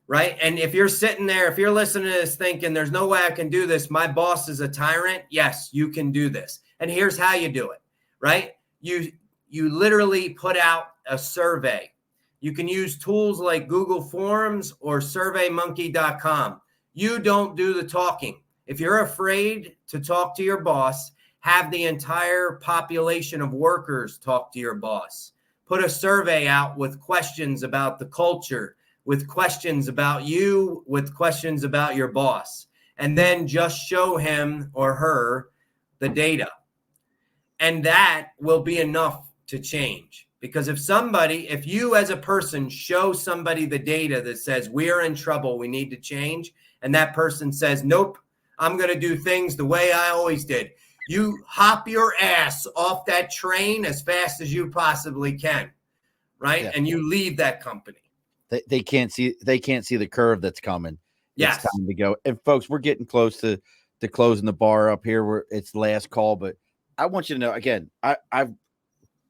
right? And if you're sitting there, if you're listening to this thinking there's no way I can do this, my boss is a tyrant. Yes, you can do this. And here's how you do it, right? You literally put out a survey. You can use tools like Google Forms or surveymonkey.com. You don't do the talking. If you're afraid to talk to your boss, have the entire population of workers talk to your boss. Put a survey out with questions about the culture, with questions about you, with questions about your boss, and then just show him or her the data. And that will be enough to change. Because if you as a person show somebody the data that says we're in trouble, we need to change, and that person says, nope, I'm going to do things the way I always did. You hop your ass off that train as fast as you possibly can, right? Yeah. And you leave that company. They can't see the curve that's coming. Yes. It's time to go. And folks, we're getting close to closing the bar up here. Where it's the last call, but I want you to know again, I've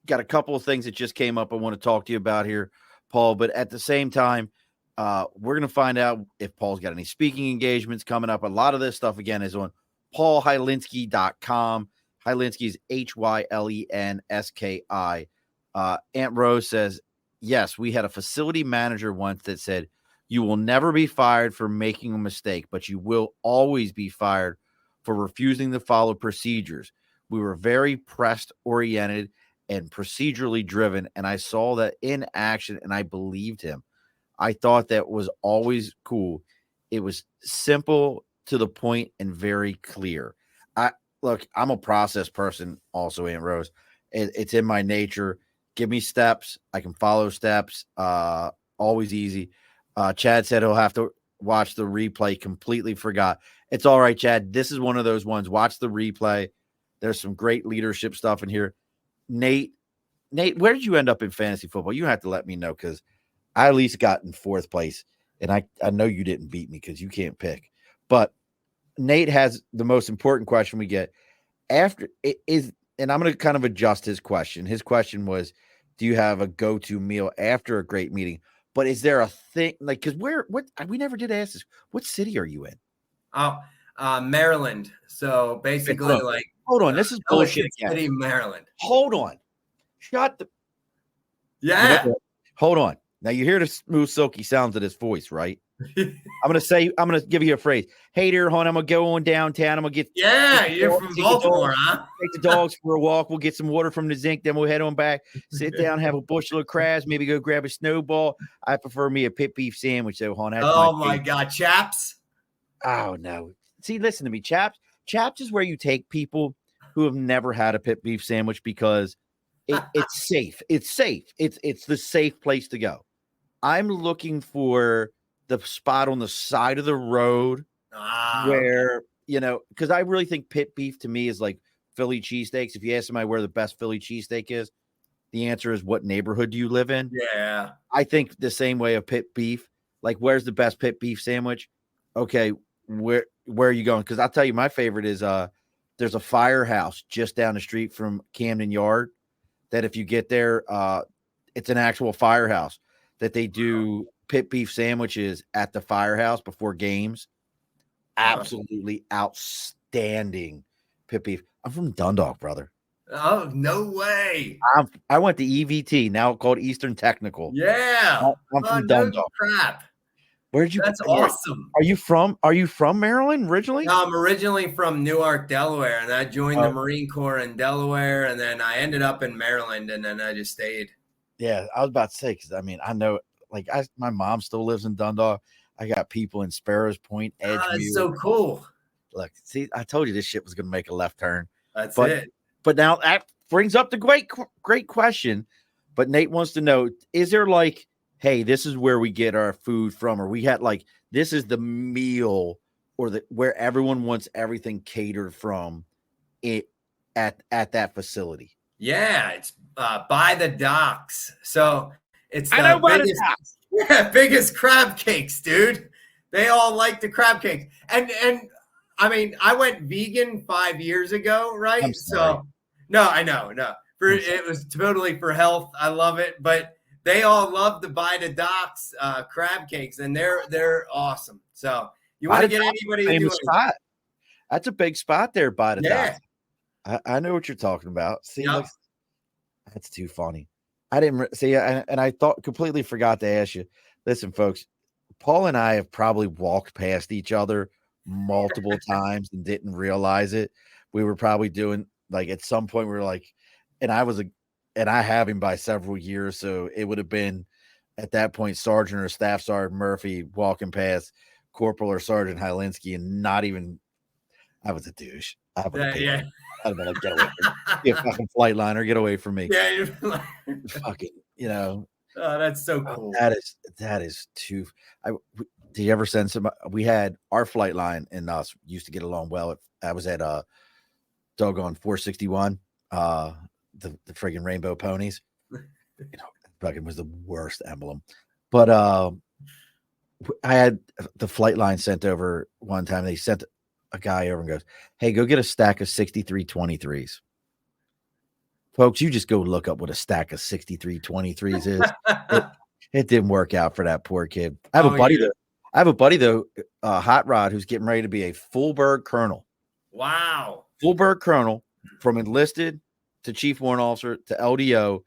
got a couple of things that just came up I want to talk to you about here, Paul. But at the same time, we're going to find out if Paul's got any speaking engagements coming up. A lot of this stuff, again, is on paulhylenski.com. Hylenski is Hylenski. Aunt Rose says, yes, we had a facility manager once that said, you will never be fired for making a mistake, but you will always be fired for refusing to follow procedures. We were very press-oriented and procedurally driven, and I saw that in action, and I believed him. I thought that was always cool. It was simple, to the point, and very clear. I'm a process person also, Aunt Rose. It's in my nature. Give me steps. I can follow steps. Always easy. Chad said he'll have to watch the replay. Completely forgot. It's all right, Chad. This is one of those ones. Watch the replay. There's some great leadership stuff in here. Nate, where did you end up in fantasy football? You have to let me know, because I at least got in 4th place, and I know you didn't beat me because you can't pick. But Nate has the most important question we get after it is, and I'm going to kind of adjust his question. His question was, do you have a go-to meal after a great meeting? But is there a thing like, because we never did ask this. What city are you in? Oh, Maryland. So basically, like, hold on, this is bullshit. City, Maryland. Hold on. Shut the. Yeah. You know, hold on. Now you hear the smooth, silky sounds of his voice, right? I'm gonna give you a phrase. Hey there, hon, I'm gonna go on downtown. I'm gonna get. Yeah, you're from Baltimore, huh? Take the dogs for a walk. We'll get some water from the zinc. Then we'll head on back. Sit down, have a bushel of crabs. Maybe go grab a snowball. I prefer me a pit beef sandwich, though, hon. Oh my God, chaps! Oh no. See, listen to me, chaps. Chaps is where you take people who have never had a pit beef sandwich, because it's safe. It's safe. It's the safe place to go. I'm looking for the spot on the side of the road where, because I really think pit beef to me is like Philly cheesesteaks. If you ask somebody where the best Philly cheesesteak is, the answer is, what neighborhood do you live in? Yeah. I think the same way of pit beef. Like, where's the best pit beef sandwich? Okay, where are you going? Because I'll tell you, my favorite is there's a firehouse just down the street from Camden Yard that if you get there, it's an actual firehouse that they do pit beef sandwiches at the firehouse before games. Absolutely outstanding pit beef. I'm from Dundalk, brother. Oh, no way. I went to EVT, now called Eastern Technical. Yeah. I'm from Dundalk. No crap. Where'd you? That's awesome. Are you from Maryland originally? No, I'm originally from Newark, Delaware, and I joined the Marine Corps in Delaware, and then I ended up in Maryland, and then I just stayed. Yeah, I was about to say, because I know, like, my mom still lives in Dundalk. I got people in Sparrows Point, Edgemere. That's so cool. Look, see, I told you this shit was going to make a left turn. That's it. But now that brings up the great question. But Nate wants to know, is there like, hey, this is where we get our food from, or we had like, this is the meal, or where everyone wants everything catered from at that facility? Yeah, it's by the docks. So it's I know by the docks. Yeah, biggest crab cakes, dude. They all like the crab cakes. And I mean, I went vegan 5 years ago, right? So no, I know, no. It was totally for health. I love it, but they all love the by the docks crab cakes, and they're awesome. So you want to get anybody to do it? That's a big spot there by the docks. I know what you're talking about. See, that's too funny. I didn't see, and I completely forgot to ask you. Listen, folks, Paul and I have probably walked past each other multiple times and didn't realize it. We were probably doing Like at some point we were like, and I have him by several years. So it would have been at that point, Sergeant or Staff Sergeant Murphy walking past Corporal or Sergeant Hylenski, and not even, I was a douche. I would have Yeah. I'd have been like, get away from me. Be a fucking flight liner, get away from me. Yeah. Fucking, Oh, that's so cool. That is too. Did you ever send some? We had our flight line and us used to get along well. I was at doggone 461, the friggin' Rainbow Ponies. Fucking was the worst emblem. But I had the flight line sent over one time. They sent a guy over and goes, "Hey, go get a stack of 6323s." Folks, you just go look up what a stack of 6323s is. It didn't work out for that poor kid. I have a buddy though, Hot Rod, who's getting ready to be a full-bird colonel. Wow. Full-bird colonel, from enlisted to chief warrant officer to LDO.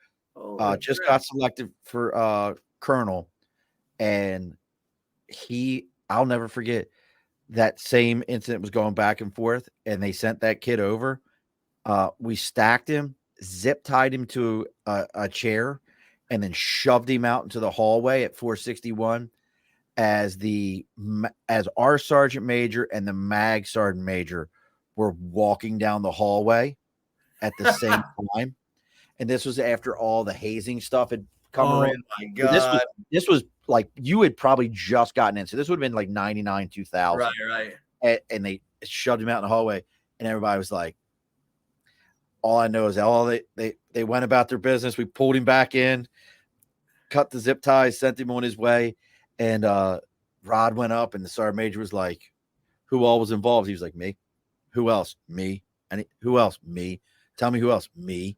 Just got selected for colonel, and I'll never forget that same incident was going back and forth, and they sent that kid over. We stacked him, zip tied him to a chair, and then shoved him out into the hallway at 461 as our sergeant major and the mag sergeant major were walking down the hallway at the same time. And this was after all the hazing stuff had come around. Oh my God. This was like, you had probably just gotten in. So this would have been like 99, 2000. Right. And they shoved him out in the hallway, and everybody was like, all I know is they went about their business. We pulled him back in, cut the zip ties, sent him on his way. And Rod went up, and the sergeant major was like, who all was involved? He was like, me. Who else? Me. And who else? Me. Tell me who else? Me.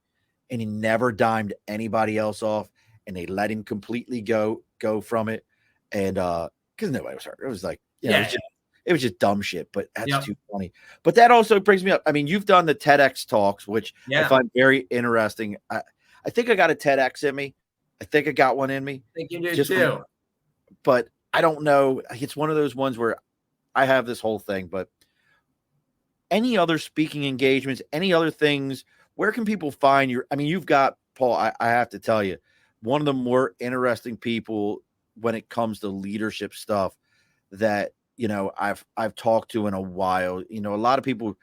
And he never dimed anybody else off, and they let him completely go from it. And because nobody was hurt. It was like, it was just dumb shit, but that's too funny. But that also brings me up. I mean, you've done the TEDx talks, which I find very interesting. I think I got a TEDx in me. I think I got one in me. I think you do too. But I don't know. It's one of those ones where I have this whole thing, but any other speaking engagements, any other things, where can people find your, I mean, you've got, Paul, I have to tell you, one of the more interesting people when it comes to leadership stuff that, I've talked to in a while. A lot of people,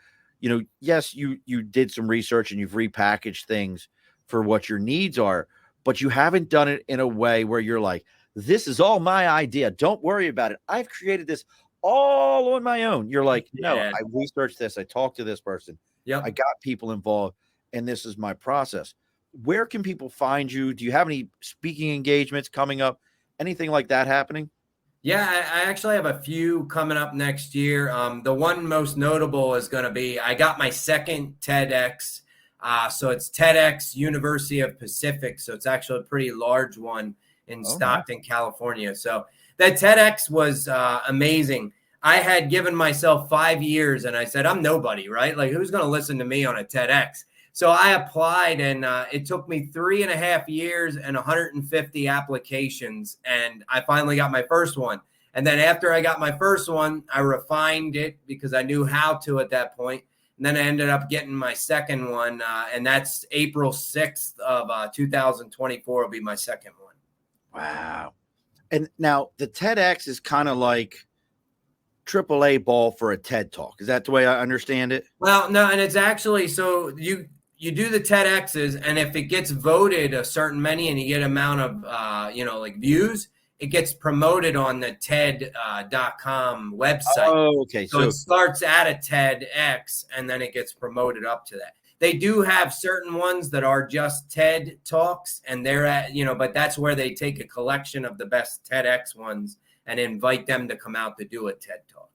yes, you did some research and you've repackaged things for what your needs are, but you haven't done it in a way where you're like, this is all my idea. Don't worry about it. I've created this all on my own. You're like, no, I researched this. I talked to this person. I got people involved, and this is my process. Where can people find you? Do you have any speaking engagements coming up? Anything like that happening? Yeah, I actually have a few coming up next year. The one most notable is going to be, I got my second TEDx. So it's TEDx University of Pacific. So it's actually a pretty large one in Stockton, California. So that TEDx was amazing. I had given myself 5 years, and I said, I'm nobody, right? Like, who's going to listen to me on a TEDx? So I applied, and it took me 3.5 years and 150 applications. And I finally got my first one. And then after I got my first one, I refined it because I knew how to at that point. And then I ended up getting my second one. And that's April 6th of 2024 will be my second one. Wow. And now the TEDx is kind of like AAA ball for a TED Talk. Is that the way I understand it? Well, no, and it's actually, so you do the TEDx's, and if it gets voted a certain many and you get amount of, like views, it gets promoted on the TED.com website. Oh, okay. So it starts at a TEDx, and then it gets promoted up to that. They do have certain ones that are just TED Talks, and they're at, but that's where they take a collection of the best TEDx ones and invite them to come out to do a TED Talk.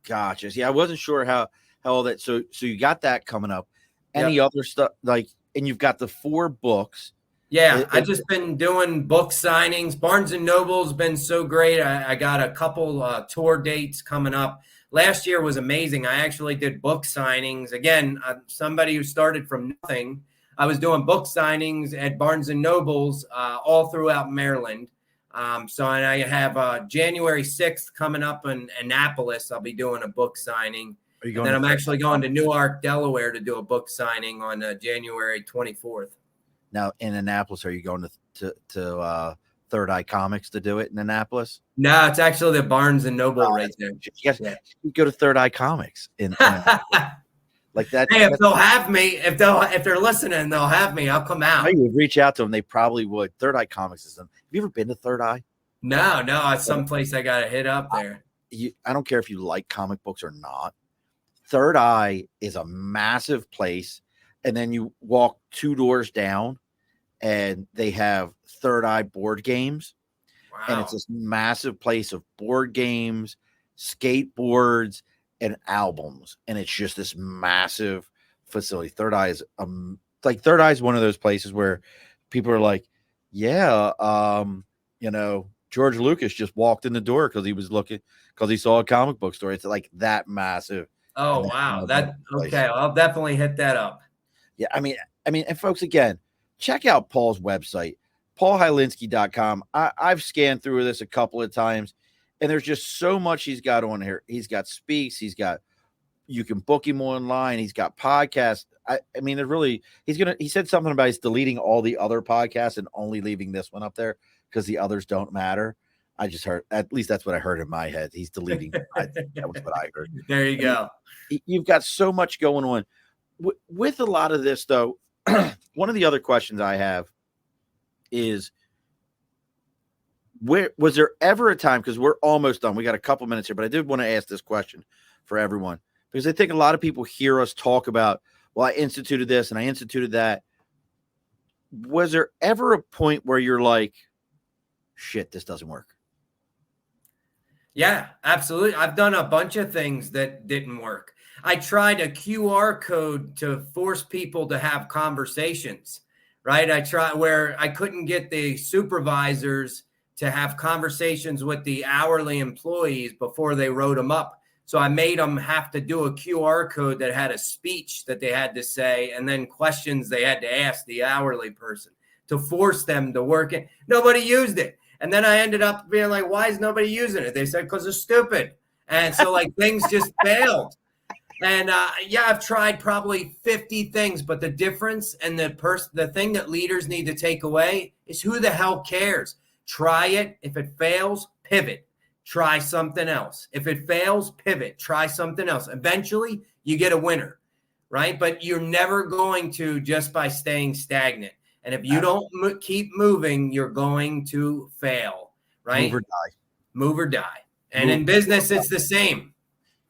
Gotcha. Yeah, I wasn't sure how all that. So you got that coming up. Any other stuff and you've got the 4 books. Yeah, I've just been doing book signings. Barnes and Noble's been so great. I got a couple tour dates coming up. Last year was amazing. I actually did book signings. Again, somebody who started from nothing. I was doing book signings at Barnes and Noble's all throughout Maryland. So I have January 6th coming up in Annapolis. I'll be doing a book signing. Are you And going then to I'm Third actually Eye going to Comics? Newark, Delaware to do a book signing on January 24th. Now in Annapolis, are you going to Third Eye Comics to do it in Annapolis? No, it's actually the Barnes and Noble right there. Yes, Yeah. you go to Third Eye Comics in Annapolis. Like that. Hey, if they'll have me, if they're listening, they'll have me. I'll come out. You would reach out to them. They probably would. Third Eye Comics is them. Have you ever been to Third Eye? No, it's someplace I got to hit up there. I don't care if you like comic books or not. Third Eye is a massive place. And then you walk 2 doors down and they have Third Eye board games. Wow. And it's this massive place of board games, skateboards, and albums. And it's just this massive facility. Third Eye is Third Eye is one of those places where people are like, yeah, George Lucas just walked in the door because he saw a comic book store. It's like that massive. Oh, wow. Okay. I'll definitely hit that up. Yeah. I mean, and folks, again, check out Paul's website, paulhylenski.com. I've scanned through this a couple of times, and there's just so much he's got on here. He's got speaks. You can book him online. He's got podcasts. I mean, he said something about he's deleting all the other podcasts and only leaving this one up there because the others don't matter. I just heard, at least that's what I heard in my head. He's deleting. That was what I heard. There you go. You've got so much going on with a lot of this, though. One of the other questions I have is, was there ever a time, because we're almost done, we got a couple minutes here, but I did want to ask this question for everyone, because I think a lot of people hear us talk about, well, I instituted this and I instituted that. Was there ever a point where you're like, shit, this doesn't work? Yeah, absolutely. I've done a bunch of things that didn't work. I tried a QR code to force people to have conversations, right? I tried where I couldn't get the supervisors to have conversations with the hourly employees before they wrote them up. So I made them have to do a QR code that had a speech that they had to say, and then questions they had to ask the hourly person to force them to work it. Nobody used it. And then I ended up being like, why is nobody using it? They said, because they're stupid. And so like things just failed. And I've tried probably 50 things, but the difference and the thing that leaders need to take away is who the hell cares? Try it. If it fails, pivot. Try something else. If it fails, pivot. Try something else. Eventually, you get a winner, right? But you're never going to just by staying stagnant. And if you don't keep moving, you're going to fail, right? Move or die. Move or die. And in business, it's the same.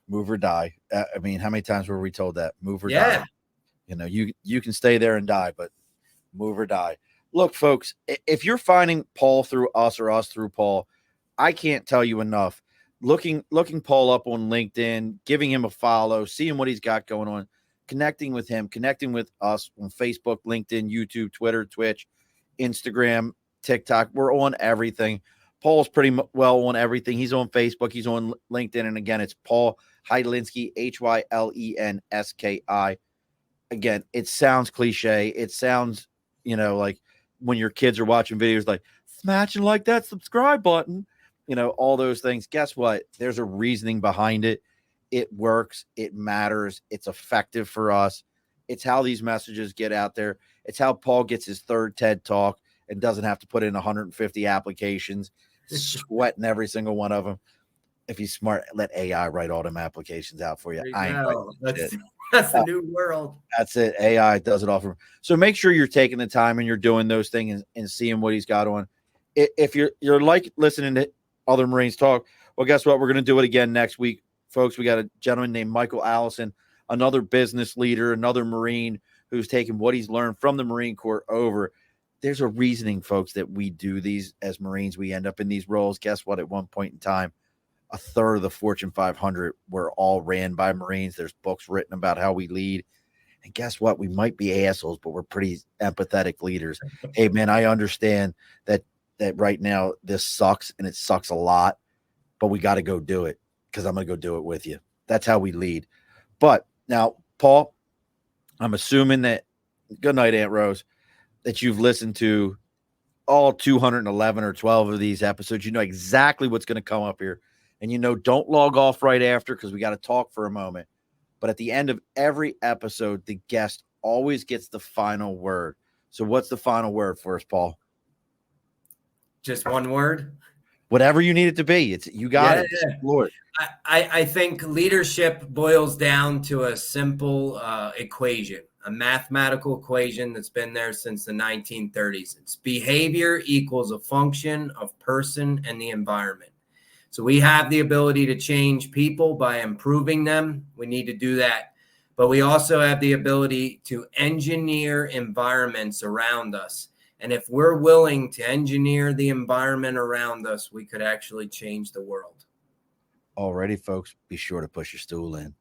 Move or die. I mean, how many times were we told that? Move or die. You can stay there and die, but move or die. Look, folks, if you're finding Paul through us or us through Paul, I can't tell you enough. Looking Paul up on LinkedIn, giving him a follow, seeing what he's got going on, connecting with him, connecting with us on Facebook, LinkedIn, YouTube, Twitter, Twitch, Instagram, TikTok. We're on everything. Paul's pretty well on everything. He's on Facebook. He's on LinkedIn. And again, it's Paul Hylenski, Hylenski. Again, it sounds cliche. It sounds, like when your kids are watching videos like, smash and like that subscribe button, all those things. Guess what? There's a reasoning behind it. It works. It matters. It's effective for us. It's how these messages get out there. It's how Paul gets his third TED Talk and doesn't have to put in 150 applications, sweating every single one of them. If he's smart, let AI write all them applications out for you. That's the new world. That's it. AI does it all for him. So make sure you're taking the time and you're doing those things and seeing what he's got on. If you're like listening to other Marines talk, well, guess what? We're going to do it again next week. Folks, we got a gentleman named Michael Allison, another business leader, another Marine who's taken what he's learned from the Marine Corps over. There's a reasoning, folks, that we do these as Marines. We end up in these roles. Guess what? At one point in time, a third of the Fortune 500 were all ran by Marines. There's books written about how we lead. And guess what? We might be assholes, but we're pretty empathetic leaders. Hey, man, I understand that right now this sucks, and it sucks a lot, but we got to go do it because I'm going to go do it with you. That's how we lead. But now, Paul, I'm assuming that, good night, Aunt Rose, that you've listened to all 211 or 12 of these episodes. You know exactly what's going to come up here. And don't log off right after because we got to talk for a moment. but at the end of every episode, the guest always gets the final word. So what's the final word for us, Paul? Just one word? Whatever you need it to be. It's you got it. Yeah. Lord. I think leadership boils down to a simple equation, a mathematical equation that's been there since the 1930s. It's behavior equals a function of person and the environment. So we have the ability to change people by improving them. We need to do that. But we also have the ability to engineer environments around us. And if we're willing to engineer the environment around us, we could actually change the world. Alrighty, folks, be sure to push your stool in.